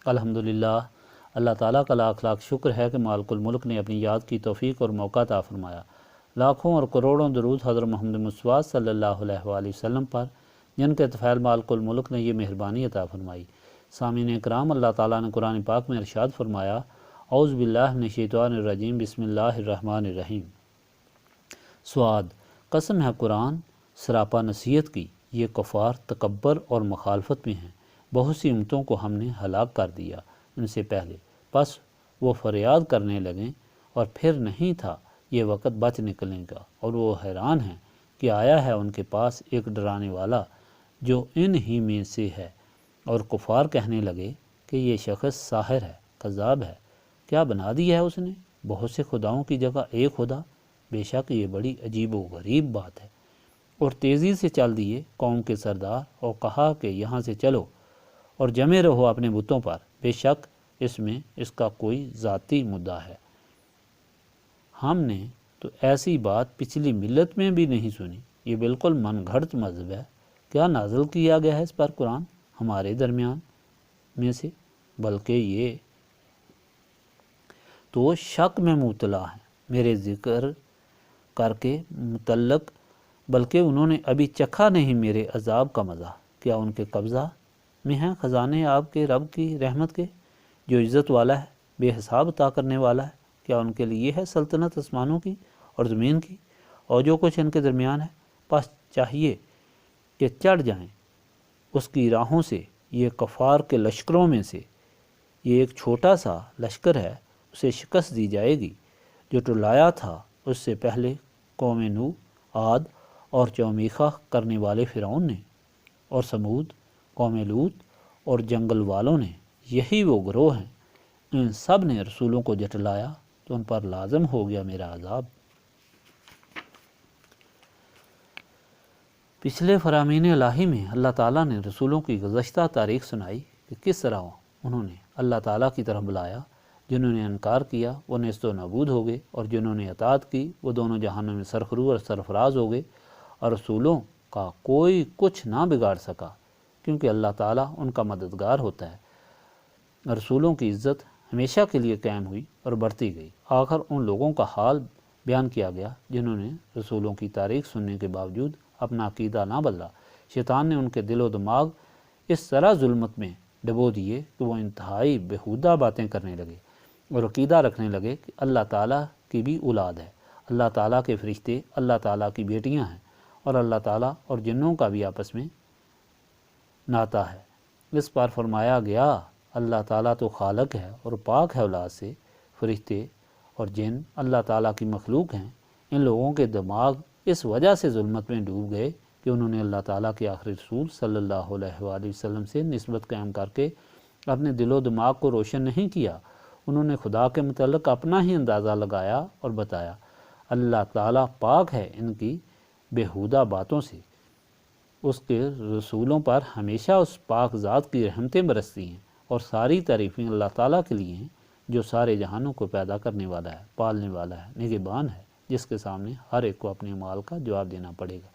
الحمدللہ، اللہ تعالیٰ کا لاکھ لاکھ شکر ہے کہ مالک الملک نے اپنی یاد کی توفیق اور موقع عطا فرمایا۔ لاکھوں اور کروڑوں درود حضرت محمد مصطفیٰ صلی اللہ علیہ وآلہ وسلم پر، جن کے طفیل مالک الملک نے یہ مہربانی عطا فرمائی۔ سامعین اکرام، اللہ تعالیٰ نے قرآن پاک میں ارشاد فرمایا، اعوذ باللہ من الشیطان الرجیم، بسم اللہ الرحمن الرحیم۔ سواد، قسم ہے قرآن سراپا نصیحت کی، یہ کفار تکبر اور مخالفت میں ہیں۔ بہت سی امتوں کو ہم نے ہلاک کر دیا ان سے پہلے، پس وہ فریاد کرنے لگیں اور پھر نہیں تھا یہ وقت بچ نکلنے کا، اور وہ حیران ہیں کہ آیا ہے ان کے پاس ایک ڈرانے والا جو ان ہی میں سے ہے، اور کفار کہنے لگے کہ یہ شخص ساحر ہے، کذاب ہے، کیا بنا دیا ہے اس نے بہت سے خداؤں کی جگہ ایک خدا؟ بے شک یہ بڑی عجیب و غریب بات ہے۔ اور تیزی سے چل دیے قوم کے سردار اور کہا کہ یہاں سے چلو اور جمے رہو اپنے بتوں پر، بے شک اس میں اس کا کوئی ذاتی مدعا ہے۔ ہم نے تو ایسی بات پچھلی ملت میں بھی نہیں سنی، یہ بالکل من گھڑت مذہب ہے۔ کیا نازل کیا گیا ہے اس پر قرآن ہمارے درمیان میں سے؟ بلکہ یہ تو شک میں مبتلا ہیں میرے ذکر کر کے متعلق، بلکہ انہوں نے ابھی چکھا نہیں میرے عذاب کا مزہ۔ کیا ان کے قبضہ میں ہیں خزانے آپ کے رب کی رحمت کے، جو عزت والا ہے، بے حساب عطا کرنے والا ہے؟ کیا ان کے لیے ہے سلطنت آسمانوں کی اور زمین کی اور جو کچھ ان کے درمیان ہے؟ پس چاہیے کہ چڑھ جائیں اس کی راہوں سے۔ یہ کفار کے لشکروں میں سے یہ ایک چھوٹا سا لشکر ہے، اسے شکست دی جائے گی، جو ٹلایا تھا اس سے پہلے قوم نوح، عاد اور چومیخہ کرنے والے فرعون نے، اور سمود، قوم لوط اور جنگل والوں نے۔ یہی وہ گروہ ہیں، ان سب نے رسولوں کو جھٹلایا تو ان پر لازم ہو گیا میرا عذاب۔ پچھلے فرامین الہی میں اللہ تعالیٰ نے رسولوں کی گزشتہ تاریخ سنائی کہ کس طرح انہوں نے اللہ تعالیٰ کی طرف بلایا۔ جنہوں نے انکار کیا وہ نیست و نابود ہو گئے، اور جنہوں نے اطاعت کی وہ دونوں جہانوں میں سرخرو اور سرفراز ہو گئے، اور رسولوں کا کوئی کچھ نہ بگاڑ سکا، کیونکہ اللہ تعالیٰ ان کا مددگار ہوتا ہے۔ رسولوں کی عزت ہمیشہ کے لیے قائم ہوئی اور بڑھتی گئی۔ آخر ان لوگوں کا حال بیان کیا گیا جنہوں نے رسولوں کی تاریخ سننے کے باوجود اپنا عقیدہ نہ بدلا۔ شیطان نے ان کے دل و دماغ اس طرح ظلمت میں ڈبو دیے کہ وہ انتہائی بیہودہ باتیں کرنے لگے اور عقیدہ رکھنے لگے کہ اللہ تعالیٰ کی بھی اولاد ہے، اللہ تعالیٰ کے فرشتے اللہ تعالیٰ کی بیٹیاں ہیں، اور اللہ تعالیٰ اور جنوں کا بھی آپس میں ناتا ہے۔ اس پر فرمایا گیا اللہ تعالیٰ تو خالق ہے اور پاک ہے اولاد سے۔ فرشتے اور جن اللہ تعالیٰ کی مخلوق ہیں۔ ان لوگوں کے دماغ اس وجہ سے ظلمت میں ڈوب گئے کہ انہوں نے اللہ تعالیٰ کے آخری رسول صلی اللہ علیہ وآلہ وسلم سے نسبت قائم کر کے اپنے دل و دماغ کو روشن نہیں کیا۔ انہوں نے خدا کے متعلق اپنا ہی اندازہ لگایا اور بتایا۔ اللہ تعالیٰ پاک ہے ان کی بیہودہ باتوں سے۔ اس کے رسولوں پر ہمیشہ اس پاک ذات کی رحمتیں برستی ہیں، اور ساری تعریفیں اللہ تعالیٰ کے لیے ہیں، جو سارے جہانوں کو پیدا کرنے والا ہے، پالنے والا ہے، نگہبان ہے، جس کے سامنے ہر ایک کو اپنے مال کا جواب دینا پڑے گا۔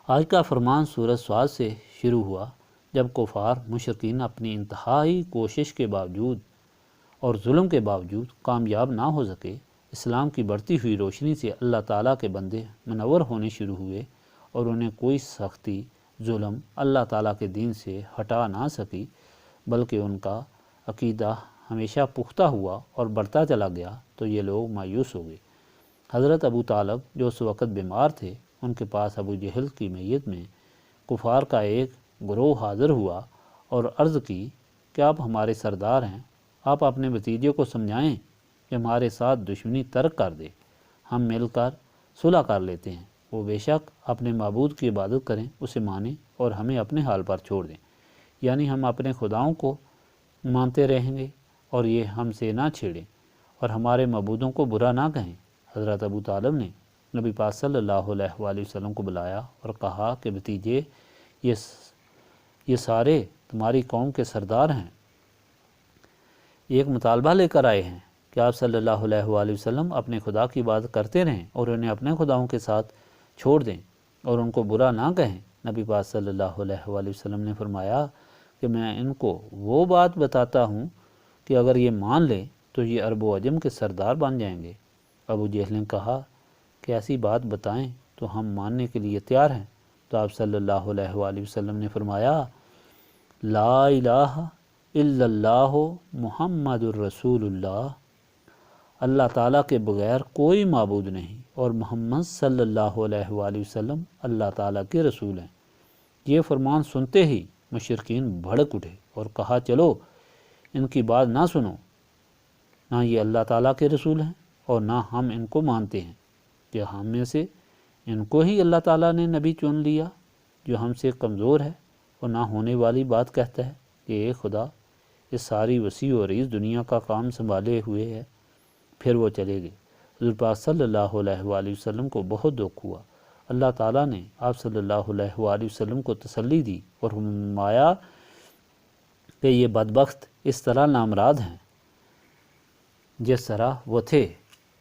آج کا فرمان سورۃ صاد سے شروع ہوا، جب کفار مشرکین اپنی انتہائی کوشش کے باوجود اور ظلم کے باوجود کامیاب نہ ہو سکے۔ اسلام کی بڑھتی ہوئی روشنی سے اللہ تعالیٰ کے بندے منور ہونے شروع ہوئے، اور انہیں کوئی سختی، ظلم اللہ تعالیٰ کے دین سے ہٹا نہ سکی، بلکہ ان کا عقیدہ ہمیشہ پختہ ہوا اور بڑھتا چلا گیا، تو یہ لوگ مایوس ہو گئے۔ حضرت ابو طالب جو اس وقت بیمار تھے، ان کے پاس ابو جہل کی میت میں کفار کا ایک گروہ حاضر ہوا اور عرض کی کہ آپ ہمارے سردار ہیں، آپ اپنے بھتیجے کو سمجھائیں کہ ہمارے ساتھ دشمنی ترک کر دے، ہم مل کر صلح کر لیتے ہیں۔ وہ بے شک اپنے معبود کی عبادت کریں، اسے مانیں اور ہمیں اپنے حال پر چھوڑ دیں، یعنی ہم اپنے خداؤں کو مانتے رہیں گے اور یہ ہم سے نہ چھیڑیں اور ہمارے معبودوں کو برا نہ کہیں۔ حضرت ابو طالب نے نبی پاک صلی اللہ علیہ وآلہ وسلم کو بلایا اور کہا کہ بھتیجے، یہ سارے تمہاری قوم کے سردار ہیں، ایک مطالبہ لے کر آئے ہیں کہ آپ صلی اللہ علیہ وآلہ وسلم اپنے خدا کی عبادت کرتے رہیں اور انہیں اپنے خداؤں کے ساتھ چھوڑ دیں اور ان کو برا نہ کہیں۔ نبی پاک صلی اللہ علیہ وآلہ وسلم نے فرمایا کہ میں ان کو وہ بات بتاتا ہوں کہ اگر یہ مان لے تو یہ عرب و عجم کے سردار بن جائیں گے۔ ابو جہل نے کہا کہ ایسی بات بتائیں تو ہم ماننے کے لیے تیار ہیں۔ تو آپ صلی اللہ علیہ وآلہ وسلم نے فرمایا لا الہ الا اللہ محمد الرسول اللہ، اللہ تعالیٰ کے بغیر کوئی معبود نہیں اور محمد صلی اللہ علیہ وآلہ وسلم اللہ تعالیٰ کے رسول ہیں۔ یہ فرمان سنتے ہی مشرکین بھڑک اٹھے اور کہا چلو ان کی بات نہ سنو، نہ یہ اللہ تعالیٰ کے رسول ہیں اور نہ ہم ان کو مانتے ہیں کہ ہم میں سے ان کو ہی اللہ تعالیٰ نے نبی چن لیا جو ہم سے کمزور ہے اور نہ ہونے والی بات کہتا ہے کہ اے خدا اس ساری وسیع و عریض دنیا کا کام سنبھالے ہوئے ہے۔ پھر وہ چلے گئے۔ حضور پاک صلی اللہ علیہ وآلہ وسلم کو بہت دکھ ہوا۔ اللہ تعالیٰ نے آپ صلی اللہ علیہ وآلہ وسلم کو تسلی دی اور فرمایا کہ یہ بدبخت اس طرح نامراد ہیں جس طرح وہ تھے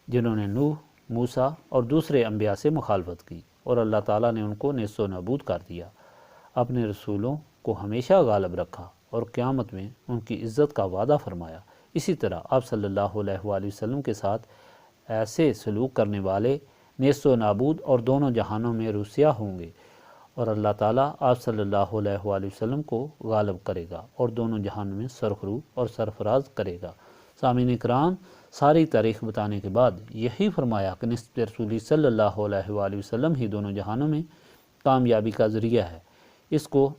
جنہوں نے نوح، موسیٰ اور دوسرے انبیاء سے مخالفت کی، اور اللہ تعالیٰ نے ان کو نیست و نابود کر دیا، اپنے رسولوں کو ہمیشہ غالب رکھا اور قیامت میں ان کی عزت کا وعدہ فرمایا۔ اسی طرح آپ صلی اللہ علیہ وآلہ وسلم کے ساتھ ایسے سلوک کرنے والے نیست و نابود اور دونوں جہانوں میں رسوا ہوں گے، اور اللہ تعالیٰ آپ صلی اللہ علیہ وآلہ وسلم کو غالب کرے گا اور دونوں جہانوں میں سرخرو اور سرفراز کرے گا۔ سامعین اکرام، ساری تاریخ بتانے کے بعد یہی فرمایا کہ نسبت رسولی صلی اللہ علیہ وآلہ وسلم ہی دونوں جہانوں میں کامیابی کا ذریعہ ہے۔ اس کو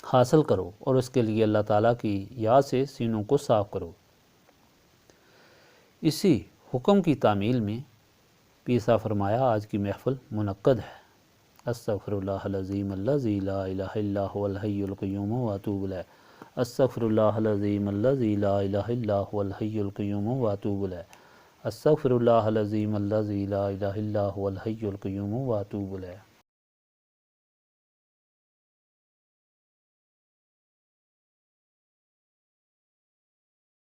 حاصل کرو اور اس کے لیے اللہ تعالیٰ کی یاد سے سینوں کو صاف کرو۔ اسی حکم کی تعمیل میں پیسا فرمایا آج کی محفل منعقد ہے۔ استغفر اللہ العظیم الذی لا الہ الا هو الحی القیوم واتوب الیہ۔ استغفر اللہ العظیم الذی لا الہ الا هو الحی القیوم واتوب الیہ۔ استغفر اللہ العظیم الذی لا الہ الا هو الحی القیوم واتوب الیہ۔